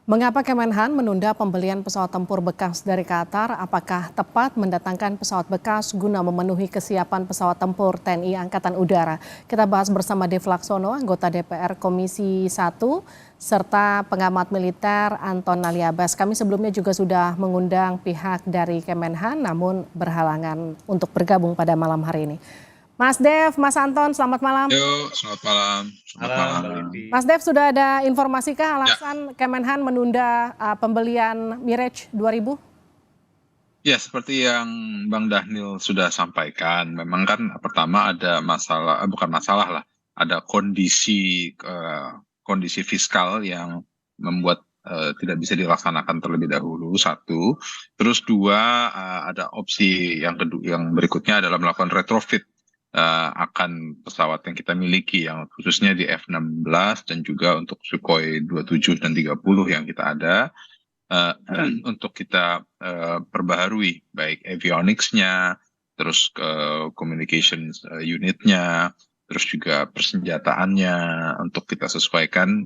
Mengapa Kemenhan menunda pembelian pesawat tempur bekas dari Qatar? Apakah tepat mendatangkan pesawat bekas guna memenuhi kesiapan pesawat tempur TNI Angkatan Udara? Kita bahas bersama Dev Laksono, anggota DPR Komisi 1, serta pengamat militer Anton Naliabas. Kami sebelumnya juga sudah mengundang pihak dari Kemenhan, namun berhalangan untuk bergabung pada malam hari ini. Mas Dev, Mas Anton, selamat malam. Yuk, selamat malam. Selamat Malam, Mbak malam. Livi. Mas Dev, sudah ada informasikah Ya, alasan Kemenhan menunda pembelian Mirage 2000? ya seperti yang Bang Dhanil sudah sampaikan, memang kan pertama ada masalah, bukan masalah lah, ada kondisi fiskal yang membuat tidak bisa dilaksanakan terlebih dahulu, satu. Terus dua, ada opsi yang kedua, yang berikutnya adalah melakukan retrofit akan pesawat yang kita miliki, yang khususnya di F-16 dan juga untuk Sukhoi 27 dan 30 yang kita ada, untuk kita perbaharui baik avionics-nya, terus communications unit-nya, terus juga persenjataannya untuk kita sesuaikan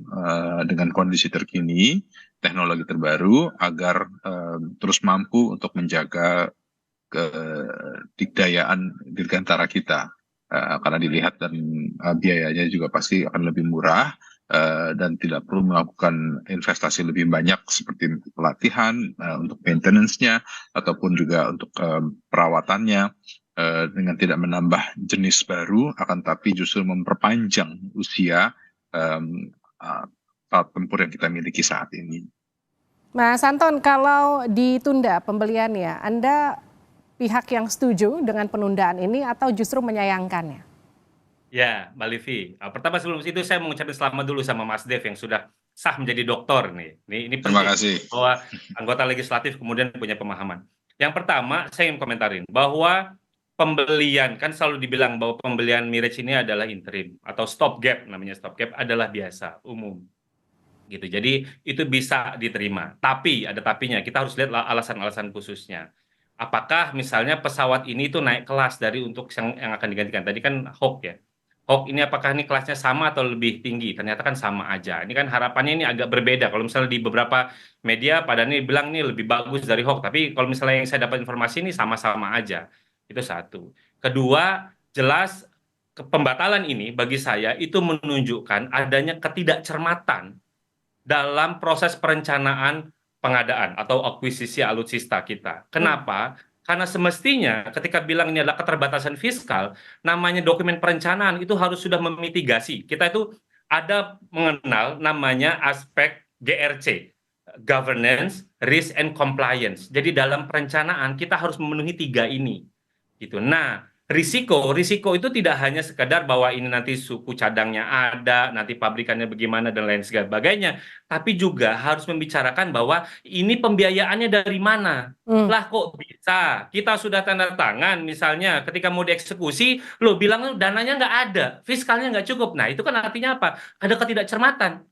dengan kondisi terkini, teknologi terbaru agar terus mampu untuk menjaga kedikdayaan dirgantara kita. Karena dilihat dan biayanya juga pasti akan lebih murah, dan tidak perlu melakukan investasi lebih banyak seperti pelatihan untuk maintenance-nya ataupun juga untuk perawatannya, dengan tidak menambah jenis baru, akan tapi justru memperpanjang usia pesawat tempur yang kita miliki saat ini. Mas Anton, kalau ditunda pembeliannya, Anda pihak yang setuju dengan penundaan ini atau justru menyayangkannya? Ya, Mbak Livi. Pertama sebelum itu saya mau ngucapin selamat dulu sama Mas Dev yang sudah sah menjadi doktor nih. Ini Terima penting kasih. bahwa anggota legislatif kemudian punya pemahaman. Yang pertama, saya ingin komentarin bahwa pembelian kan selalu dibilang bahwa pembelian Mirage ini adalah interim atau stopgap, namanya stopgap adalah biasa, umum. Gitu. Jadi itu bisa diterima. Tapi ada tapinya, kita harus lihat alasan-alasan khususnya. Apakah misalnya pesawat ini tuh naik kelas dari untuk yang akan digantikan. Tadi kan Hawk ya. Hawk ini apakah ini kelasnya sama atau lebih tinggi? Ternyata kan sama aja. Ini kan harapannya ini agak berbeda. Kalau misalnya di beberapa media pada ini bilang ini lebih bagus dari Hawk. Tapi kalau misalnya yang saya dapat informasi ini sama-sama aja. Itu satu. Kedua, jelas pembatalan ini bagi saya itu menunjukkan adanya ketidakcermatan dalam proses perencanaan pengadaan atau akuisisi alutsista kita. Kenapa? Karena semestinya ketika bilang ini adalah keterbatasan fiskal, namanya dokumen perencanaan itu harus sudah memitigasi. Kita itu ada mengenal namanya aspek GRC, Governance, Risk and Compliance. Jadi dalam perencanaan kita harus memenuhi tiga ini. Gitu. Nah, risiko itu tidak hanya sekadar bahwa ini nanti suku cadangnya ada, nanti pabrikannya bagaimana dan lain sebagainya, tapi juga harus membicarakan bahwa ini pembiayaannya dari mana. Lah kok bisa? Kita sudah tanda tangan misalnya ketika mau dieksekusi, lo bilang dananya nggak ada, fiskalnya nggak cukup. Nah, itu kan artinya apa? Ada ketidakcermatan.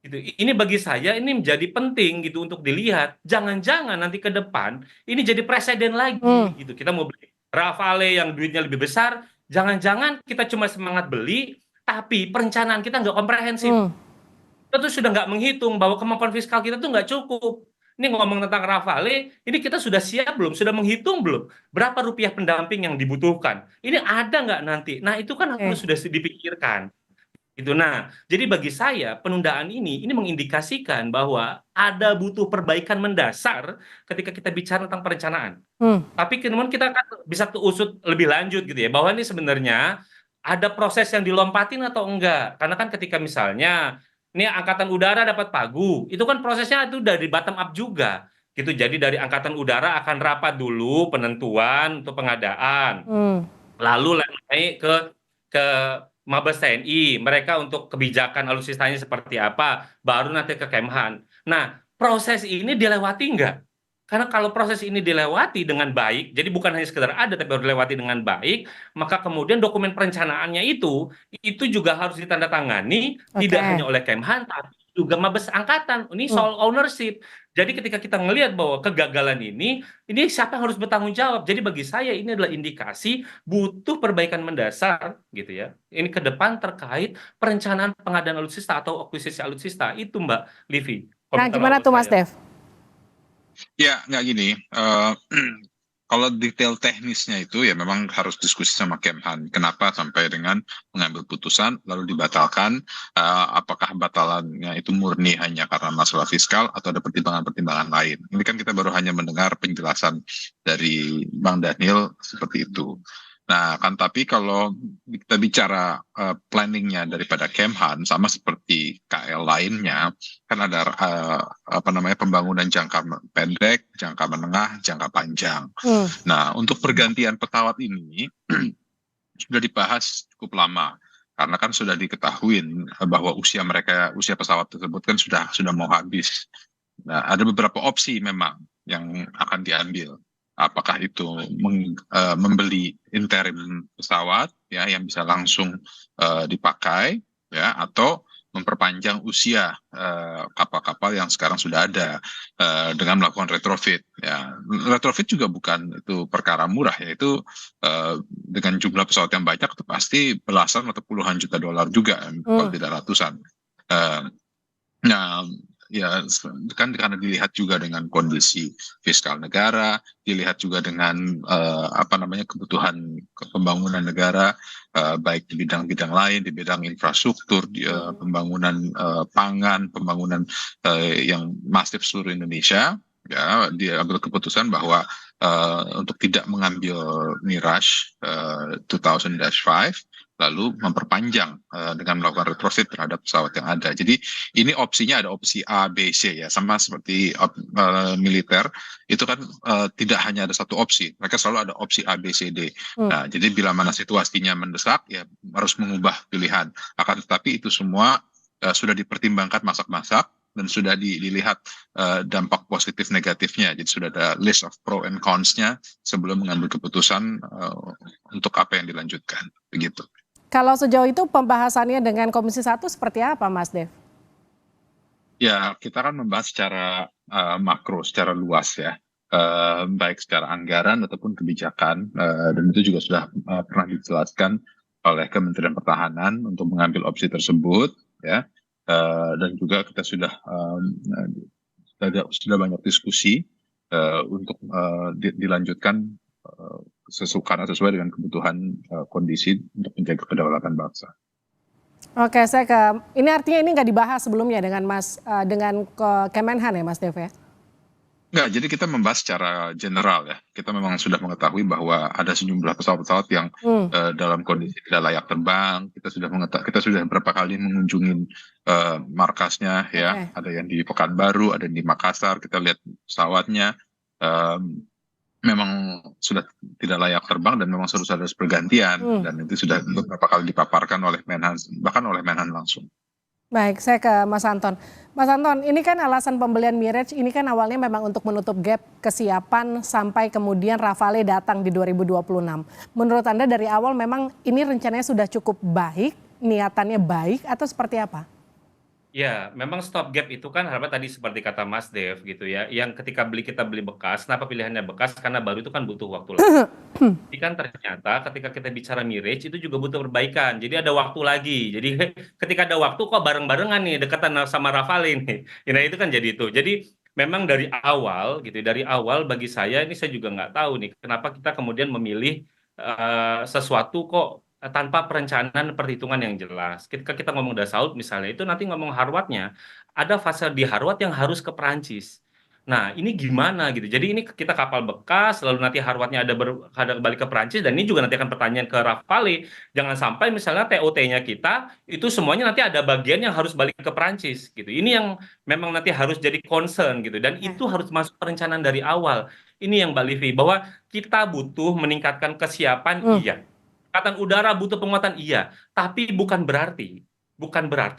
Gitu. Ini bagi saya ini menjadi penting gitu untuk dilihat. Jangan-jangan nanti ke depan ini jadi presiden lagi gitu. Kita mau beli Rafale yang duitnya lebih besar, jangan-jangan kita cuma semangat beli, tapi perencanaan kita nggak komprehensif. Kita tuh sudah nggak menghitung bahwa kemampuan fiskal kita tuh nggak cukup. Ini ngomong tentang Rafale, ini kita sudah siap belum? Sudah menghitung belum? Berapa rupiah pendamping yang dibutuhkan? Ini ada nggak nanti? Nah itu kan harus sudah dipikirkan. Gitu. Nah, jadi bagi saya penundaan ini mengindikasikan bahwa ada butuh perbaikan mendasar ketika kita bicara tentang perencanaan. Tapi kemudian kita kan bisa usut lebih lanjut gitu ya, bahwa ini sebenarnya ada proses yang dilompatin atau enggak. Karena kan ketika misalnya ini Angkatan Udara dapat Pagu, itu kan prosesnya itu dari bottom up juga. Gitu. Jadi dari Angkatan Udara akan rapat dulu penentuan untuk pengadaan. Lalu naik ke Mabes TNI, mereka untuk kebijakan alutsistanya seperti apa, baru nanti ke Kemhan. Nah, proses ini dilewati enggak? Karena kalau proses ini dilewati dengan baik, jadi bukan hanya sekedar ada, tapi harus dilewati dengan baik, maka kemudian dokumen perencanaannya itu juga harus ditandatangani, tidak hanya oleh Kemhan, tapi juga Mabes Angkatan. Ini soal ownership. Jadi ketika kita melihat bahwa kegagalan ini siapa yang harus bertanggung jawab? Jadi bagi saya ini adalah indikasi butuh perbaikan mendasar gitu ya. Ini ke depan terkait perencanaan pengadaan alutsista atau akuisisi alutsista itu Mbak Livi. Nah, Komentar gimana awal tuh Mas saya. Dev? Ya, nggak gini. Kalau detail teknisnya itu ya memang harus diskusi sama Kemhan. Kenapa sampai dengan mengambil putusan lalu dibatalkan? Apakah batalannya itu murni hanya karena masalah fiskal atau ada pertimbangan-pertimbangan lain? Ini kan kita baru hanya mendengar penjelasan dari Bang Daniel seperti itu. Nah, kan tapi kalau kita bicara planningnya daripada Kemhan sama seperti KL lainnya, kan ada apa namanya pembangunan jangka pendek, jangka menengah, jangka panjang. Hmm. Nah, untuk pergantian pesawat ini sudah dibahas cukup lama karena kan sudah diketahui bahwa usia pesawat tersebut kan sudah mau habis. Nah, ada beberapa opsi memang yang akan diambil. Apakah itu membeli interim pesawat ya yang bisa langsung dipakai ya atau memperpanjang usia kapal-kapal yang sekarang sudah ada dengan melakukan retrofit ya. Retrofit juga bukan itu perkara murah ya, itu dengan jumlah pesawat yang banyak itu pasti belasan atau puluhan juta dolar juga kalau Hmm. tidak ratusan. Eh, Nah, ya kan karena dilihat juga dengan kondisi fiskal negara, dilihat juga dengan apa namanya kebutuhan pembangunan negara, baik di bidang-bidang lain, di bidang infrastruktur, pembangunan pangan, pembangunan yang masif seluruh Indonesia. Ya, dia ambil keputusan bahwa untuk tidak mengambil Mirage 2000-5 lalu memperpanjang dengan melakukan retrofit terhadap pesawat yang ada. Jadi ini opsinya ada opsi A, B, C ya, sama seperti militer itu kan tidak hanya ada satu opsi, mereka selalu ada opsi A, B, C, D. Hmm. Nah, jadi bila mana situasinya mendesak ya harus mengubah pilihan. Akan tetapi itu semua sudah dipertimbangkan masak-masak dan sudah dilihat dampak positif negatifnya. Jadi sudah ada list of pro and cons-nya sebelum mengambil keputusan untuk apa yang dilanjutkan. Begitu. Kalau sejauh itu pembahasannya dengan Komisi 1 seperti apa, Mas Dev? Ya, kita kan membahas secara makro, secara luas ya, baik secara anggaran ataupun kebijakan, dan itu juga sudah pernah dijelaskan oleh Kementerian Pertahanan untuk mengambil opsi tersebut, ya, dan juga kita sudah banyak diskusi untuk dilanjutkan karena sesuai dengan kebutuhan kondisi untuk menjaga kedaulatan bangsa. Oke, ini artinya ini nggak dibahas sebelumnya dengan dengan Kemenhan ya, Mas Dev ya? Enggak, jadi kita membahas secara general ya. Kita memang sudah mengetahui bahwa ada sejumlah pesawat-pesawat yang dalam kondisi tidak layak terbang. Kita sudah beberapa kali mengunjungi markasnya ya. Oke. Ada yang di Pekanbaru, ada yang di Makassar. Kita lihat pesawatnya memang sudah tidak layak terbang dan memang harus bergantian. Dan itu sudah beberapa kali dipaparkan oleh Menhan, bahkan oleh Menhan langsung. Baik, saya ke Mas Anton. Mas Anton, ini kan alasan pembelian Mirage ini kan awalnya memang untuk menutup gap kesiapan sampai kemudian Rafale datang di 2026. Menurut Anda dari awal memang ini rencananya sudah cukup baik, niatannya baik atau seperti apa? Ya, memang stop gap itu kan harapan tadi seperti kata Mas Dev gitu ya, yang ketika kita beli bekas, kenapa pilihannya bekas? Karena baru itu kan butuh waktu lama. Tapi kan ternyata ketika kita bicara Mirage itu juga butuh perbaikan, jadi ada waktu lagi. Jadi ketika ada waktu kok bareng-barengan nih dekatan sama Rafale nih. Nah itu kan jadi itu. Jadi memang dari awal gitu, dari awal bagi saya ini saya juga nggak tahu nih kenapa kita kemudian memilih sesuatu kok tanpa perencanaan perhitungan yang jelas. Ketika kita ngomong Dassault misalnya, itu nanti ngomong Harvard-nya, ada fase di Harvard yang harus ke Perancis. Nah, ini gimana gitu. Jadi ini kita kapal bekas, lalu nanti Harvard-nya ada balik ke Perancis, dan ini juga nanti akan pertanyaan ke Rafale. Jangan sampai misalnya TOT-nya kita, itu semuanya nanti ada bagian yang harus balik ke Perancis gitu. Ini yang memang nanti harus jadi concern gitu. Dan itu harus masuk perencanaan dari awal. Ini yang Mbak Livi, bahwa kita butuh meningkatkan kesiapan, iya. Angkatan udara butuh penguatan, iya, tapi bukan berarti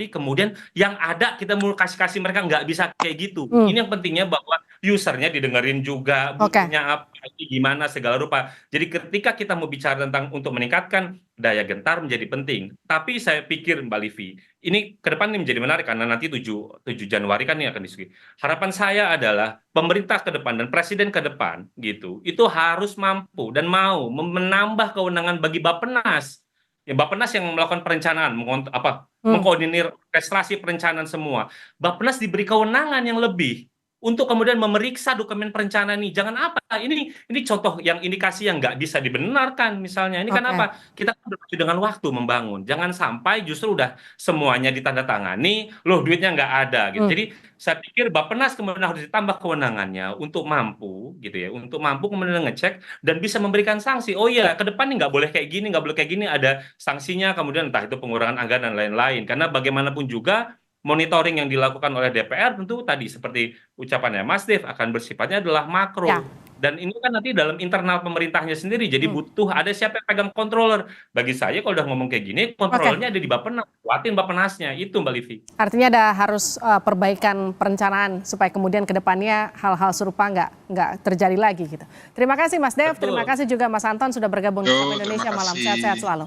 kemudian yang ada kita mau kasih mereka nggak bisa kayak gitu. Ini yang pentingnya bahwa usernya didengerin juga, Oke. butuhnya apa, gimana segala rupa. Jadi ketika kita mau bicara tentang untuk meningkatkan daya gentar menjadi penting. Tapi saya pikir Mbak Livi, ini ke depan ini menjadi menarik karena nanti 7 Januari kan ini akan diskusi. Harapan saya adalah pemerintah ke depan dan presiden ke depan gitu, itu harus mampu dan mau menambah kewenangan bagi Bappenas Ya, Bappenas yang melakukan perencanaan, Hmm. mengkoordinir orkestrasi perencanaan semua. Bappenas diberi kewenangan yang lebih untuk kemudian memeriksa dokumen perencanaan ini. Jangan apa? Ini contoh yang indikasi yang nggak bisa dibenarkan misalnya. Ini kan Oke. apa? Kita kan berpacu dengan waktu membangun. Jangan sampai justru udah semuanya ditandatangani, loh duitnya nggak ada gitu. Hmm. Jadi saya pikir Bappenas kemudian harus ditambah kewenangannya untuk mampu gitu ya, untuk mampu kemudian ngecek dan bisa memberikan sanksi. Oh iya, ke depan nih nggak boleh kayak gini, nggak boleh kayak gini, ada sanksinya, kemudian entah itu pengurangan anggaran dan lain-lain. Karena bagaimanapun juga monitoring yang dilakukan oleh DPR tentu tadi seperti ucapannya Mas Dev akan bersifatnya adalah Ya. makro. Dan ini kan nanti dalam internal pemerintahnya sendiri, jadi Hmm. butuh ada siapa yang pegang controller. Bagi saya kalau udah ngomong kayak gini, Oke. kontrolnya ada di Bappenas, kuatin Bappenasnya, itu Mbak Livi. Artinya ada harus perbaikan perencanaan supaya kemudian ke depannya hal-hal serupa nggak terjadi lagi gitu. Terima kasih Mas Dev, terima Betul. kasih juga Mas Anton sudah bergabung Yo, bersama terima Indonesia Malam. kasih. Sehat-sehat selalu.